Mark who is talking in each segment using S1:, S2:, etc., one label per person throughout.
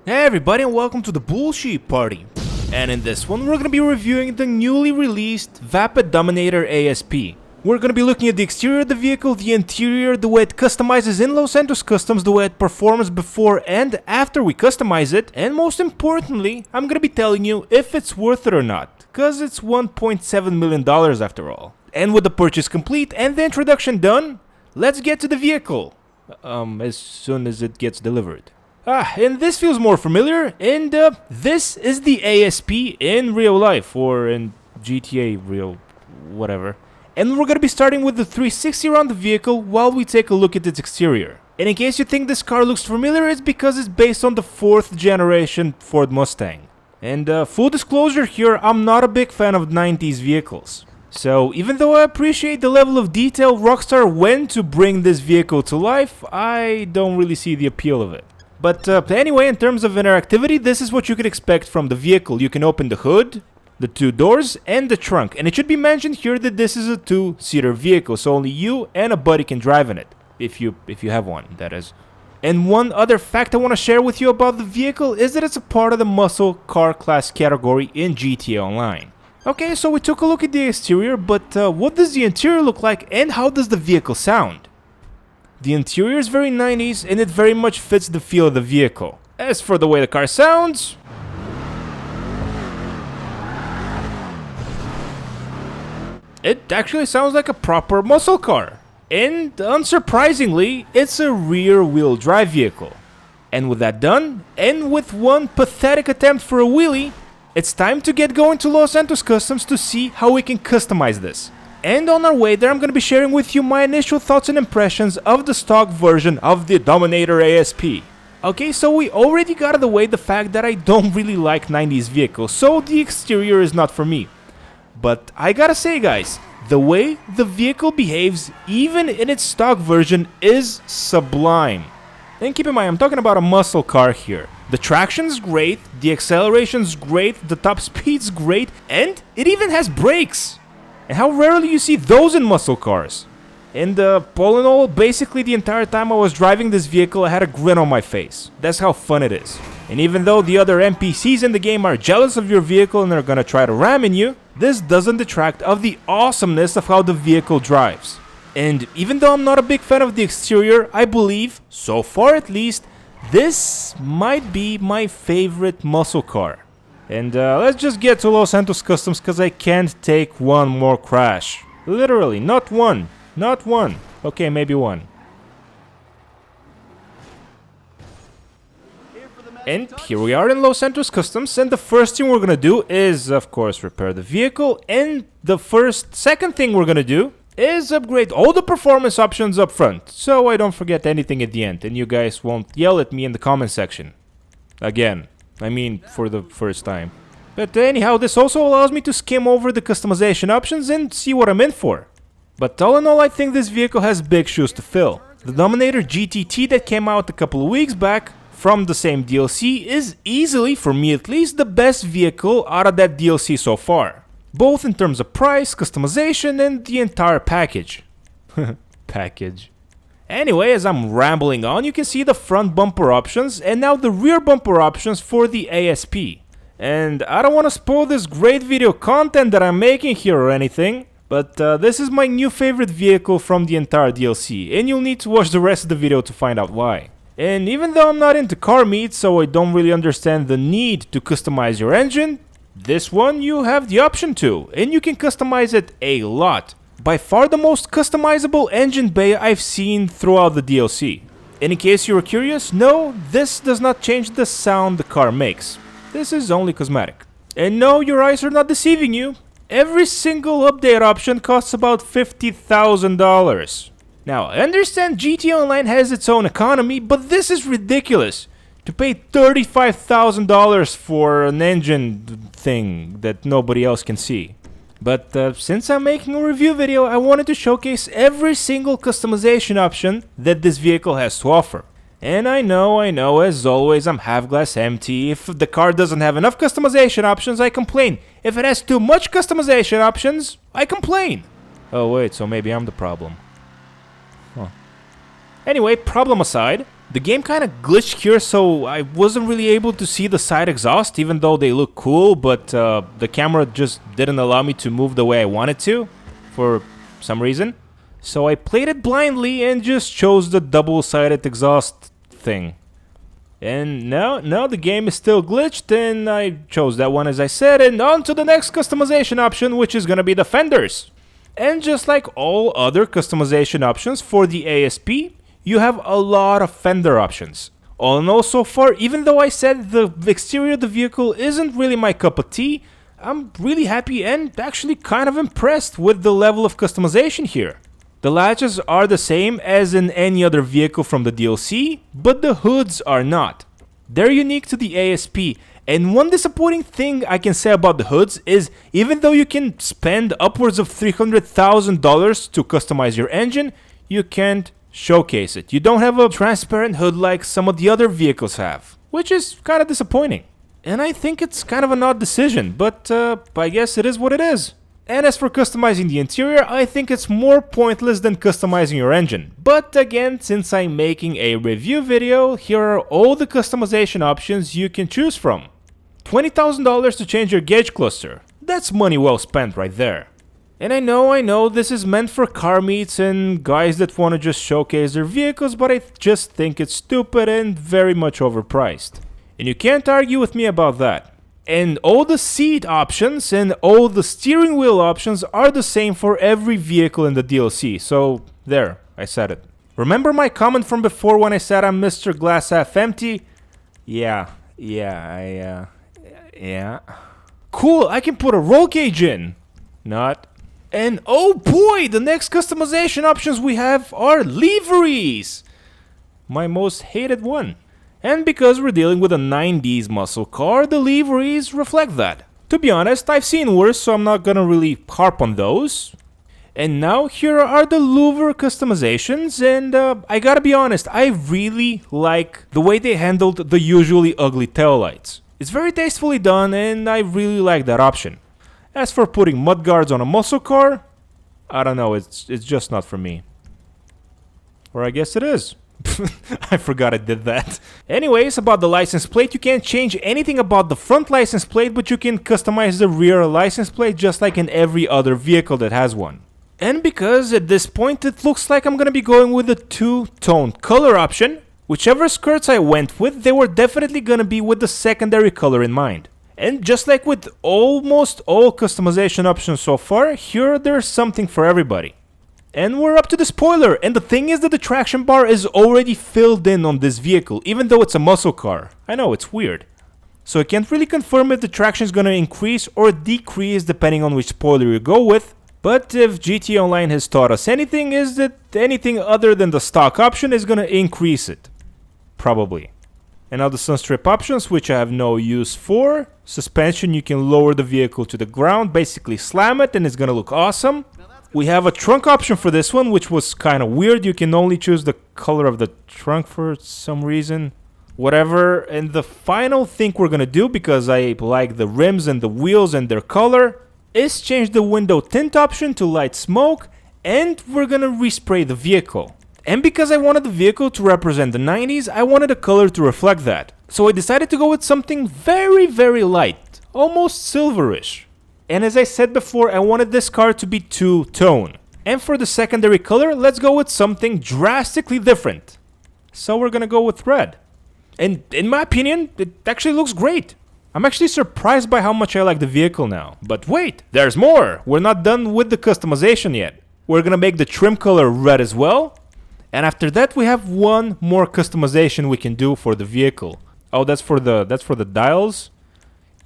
S1: Hey everybody, and welcome to the BullSheepParty. And in this one, we're going to be reviewing the newly released Vapid Dominator ASP. We're going to be looking at the exterior of the vehicle, the interior, the way it customizes in Los Santos Customs, the way it performs before and after we customize it, and most importantly, I'm going to be telling you if it's worth it or not, cause it's $1.7 million after all. And with the purchase complete and the introduction done, let's get to the vehicle. As soon as it gets delivered. And this feels more familiar, and this is the ASP in real life, or in GTA real whatever. And we're gonna be starting with the 360 around the vehicle while we take a look at its exterior. And in case you think this car looks familiar, it's because it's based on the 4th generation Ford Mustang. And full disclosure here, I'm not a big fan of 90s vehicles. So even though I appreciate the level of detail Rockstar went to bring this vehicle to life, I don't really see the appeal of it. But anyway, in terms of interactivity, this is what you can expect from the vehicle. You can open the hood, the 2 doors, and the trunk. And it should be mentioned here that this is a 2-seater vehicle, so only you and a buddy can drive in it. If you have one, that is. And one other fact I want to share with you about the vehicle is that it's a part of the muscle car class category in GTA Online. Okay, so we took a look at the exterior, but what does the interior look like and how does the vehicle sound? The interior is very 90s and it very much fits the feel of the vehicle. As for the way the car sounds, it actually sounds like a proper muscle car. And unsurprisingly, it's a rear-wheel drive vehicle. And with that done, and with one pathetic attempt for a wheelie, it's time to get going to Los Santos Customs to see how we can customize this. And on our way there, I'm going to be sharing with you my initial thoughts and impressions of the stock version of the Dominator ASP. Okay, so we already got out of the way the fact that I don't really like 90s vehicles, so the exterior is not for me. But I gotta say guys, the way the vehicle behaves, even in its stock version, is sublime. And keep in mind, I'm talking about a muscle car here. The traction's great, the acceleration's great, the top speed's great, and it even has brakes! And how rarely you see those in muscle cars. And all in all, basically the entire time I was driving this vehicle I had a grin on my face. That's how fun it is. And even though the other NPCs in the game are jealous of your vehicle and are gonna try to ram in you, this doesn't detract of the awesomeness of how the vehicle drives. And even though I'm not a big fan of the exterior, I believe, so far at least, this might be my favorite muscle car. And let's just get to Los Santos Customs because I can't take one more crash. Literally, not one. Not one. Okay, maybe one. And here we are in Los Santos Customs, and the first thing we're gonna do is, of course, repair the vehicle. And the second thing we're gonna do is upgrade all the performance options up front, so I don't forget anything at the end, and you guys won't yell at me in the comment section. Again. I mean, for the first time. But anyhow, this also allows me to skim over the customization options and see what I'm in for. But all in all, I think this vehicle has big shoes to fill. The Dominator GTT that came out a couple of weeks back from the same DLC is easily, for me at least, the best vehicle out of that DLC so far. Both in terms of price, customization, and the entire package. Package. Anyway, as I'm rambling on, you can see the front bumper options and now the rear bumper options for the ASP. And I don't want to spoil this great video content that I'm making here or anything, but this is my new favorite vehicle from the entire DLC, and you'll need to watch the rest of the video to find out why. And even though I'm not into car meat, so I don't really understand the need to customize your engine, this one you have the option to, and you can customize it a lot. By far the most customizable engine bay I've seen throughout the DLC. And in case you were curious, no, this does not change the sound the car makes. This is only cosmetic. And no, your eyes are not deceiving you. Every single update option costs about $50,000. Now, I understand GTA Online has its own economy, but this is ridiculous. To pay $35,000 for an engine thing that nobody else can see. But since I'm making a review video, I wanted to showcase every single customization option that this vehicle has to offer. And I know, as always, I'm half glass empty. If the car doesn't have enough customization options, I complain. If it has too much customization options, I complain. Oh wait, so maybe I'm the problem. Huh. Anyway, problem aside, The game kind of glitched here, so I wasn't really able to see the side exhaust, even though they look cool, but the camera just didn't allow me to move the way I wanted to, for some reason. So I played it blindly and just chose the double-sided exhaust thing. And now the game is still glitched, and I chose that one as I said, and on to the next customization option, which is gonna be the fenders. And just like all other customization options for the ASP, you have a lot of fender options. All in all, so far, even though I said the exterior of the vehicle isn't really my cup of tea, I'm really happy and actually kind of impressed with the level of customization here. The latches are the same as in any other vehicle from the DLC, but the hoods are not. They're unique to the ASP, and one disappointing thing I can say about the hoods is even though you can spend upwards of $300,000 to customize your engine, you can't showcase it. You don't have a transparent hood like some of the other vehicles have, which is kind of disappointing. And I think it's kind of an odd decision, but I guess it is what it is. And as for customizing the interior, I think it's more pointless than customizing your engine. But again, since I'm making a review video, here are all the customization options you can choose from. $20,000 to change your gauge cluster. That's money well spent right there. And I know, this is meant for car meets and guys that want to just showcase their vehicles, but I just think it's stupid and very much overpriced. And you can't argue with me about that. And all the seat options and all the steering wheel options are the same for every vehicle in the DLC, so there, I said it. Remember my comment from before when I said I'm Mr. Glass Half Empty? Yeah. Cool, I can put a roll cage in. Not. And oh boy, the next customization options we have are liveries! My most hated one. And because we're dealing with a 90s muscle car, the liveries reflect that. To be honest, I've seen worse, so I'm not gonna really harp on those. And now here are the louver customizations, and I gotta be honest, I really like the way they handled the usually ugly taillights. It's very tastefully done, and I really like that option. As for putting mudguards on a muscle car, I don't know, it's just not for me. Or I guess it is. I forgot I did that. Anyways, about the license plate, you can't change anything about the front license plate, but you can customize the rear license plate just like in every other vehicle that has one. And because at this point it looks like I'm gonna be going with the two-tone color option, whichever skirts I went with, they were definitely gonna be with the secondary color in mind. And just like with almost all customization options so far, here there's something for everybody. And we're up to the spoiler, and the thing is that the traction bar is already filled in on this vehicle, even though it's a muscle car. I know, it's weird. So I can't really confirm if the traction is gonna increase or decrease depending on which spoiler you go with, but if GT Online has taught us anything, is that anything other than the stock option is gonna increase it. Probably. And now the sunstrip options, which I have no use for. Suspension, you can lower the vehicle to the ground, basically slam it, and it's gonna look awesome. We have a trunk option for this one, which was kind of weird. You can only choose the color of the trunk for some reason. Whatever. And the final thing we're gonna do, because I like the rims and the wheels and their color, is change the window tint option to light smoke, and we're gonna respray the vehicle. And because I wanted the vehicle to represent the 90s, I wanted the color to reflect that. So I decided to go with something very, very light, almost silverish. And as I said before, I wanted this car to be two-tone. And for the secondary color, let's go with something drastically different. So we're gonna go with red. And in my opinion, it actually looks great. I'm actually surprised by how much I like the vehicle now. But wait, there's more! We're not done with the customization yet. We're gonna make the trim color red as well. And after that, we have one more customization we can do for the vehicle. Oh, that's for the dials?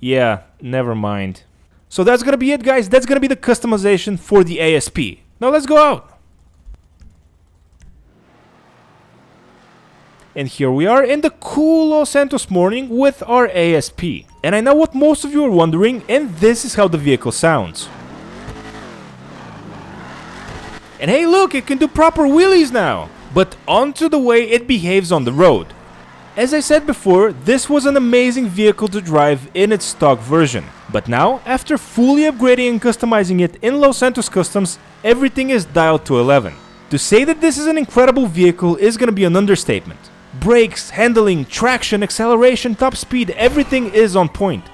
S1: Yeah, never mind. So that's gonna be it, guys. That's gonna be the customization for the ASP. Now let's go out. And here we are in the cool Los Santos morning with our ASP. And I know what most of you are wondering, and this is how the vehicle sounds. And hey look, it can do proper wheelies now! But onto the way it behaves on the road. As I said before, this was an amazing vehicle to drive in its stock version. But now, after fully upgrading and customizing it in Los Santos Customs, everything is dialed to 11. To say that this is an incredible vehicle is gonna be an understatement. Brakes, handling, traction, acceleration, top speed, everything is on point.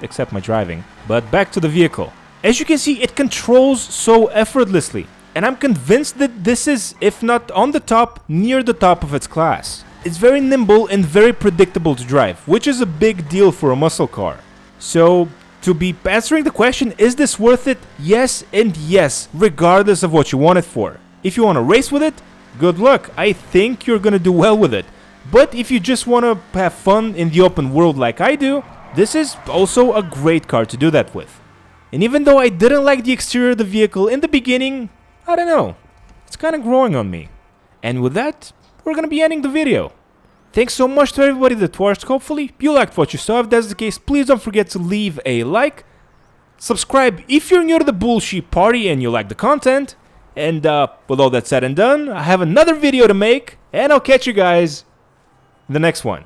S1: Except my driving. But back to the vehicle. As you can see, it controls so effortlessly. And I'm convinced that this is, if not on the top, near the top of its class. It's very nimble and very predictable to drive, which is a big deal for a muscle car. So, to be answering the question, is this worth it? Yes and yes, regardless of what you want it for. If you want to race with it, good luck. I think you're gonna do well with it. But if you just want to have fun in the open world like I do, this is also a great car to do that with. And even though I didn't like the exterior of the vehicle in the beginning, I don't know, it's kind of growing on me. And with that, we're gonna be ending the video. Thanks so much to everybody that watched. Hopefully you liked what you saw. If that's the case, please don't forget to leave a like. Subscribe if you're new to the BullSheepParty and you like the content. And with all that said and done, I have another video to make, and I'll catch you guys in the next one.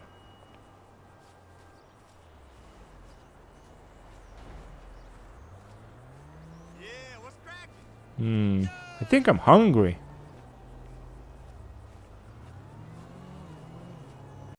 S1: I think I'm hungry.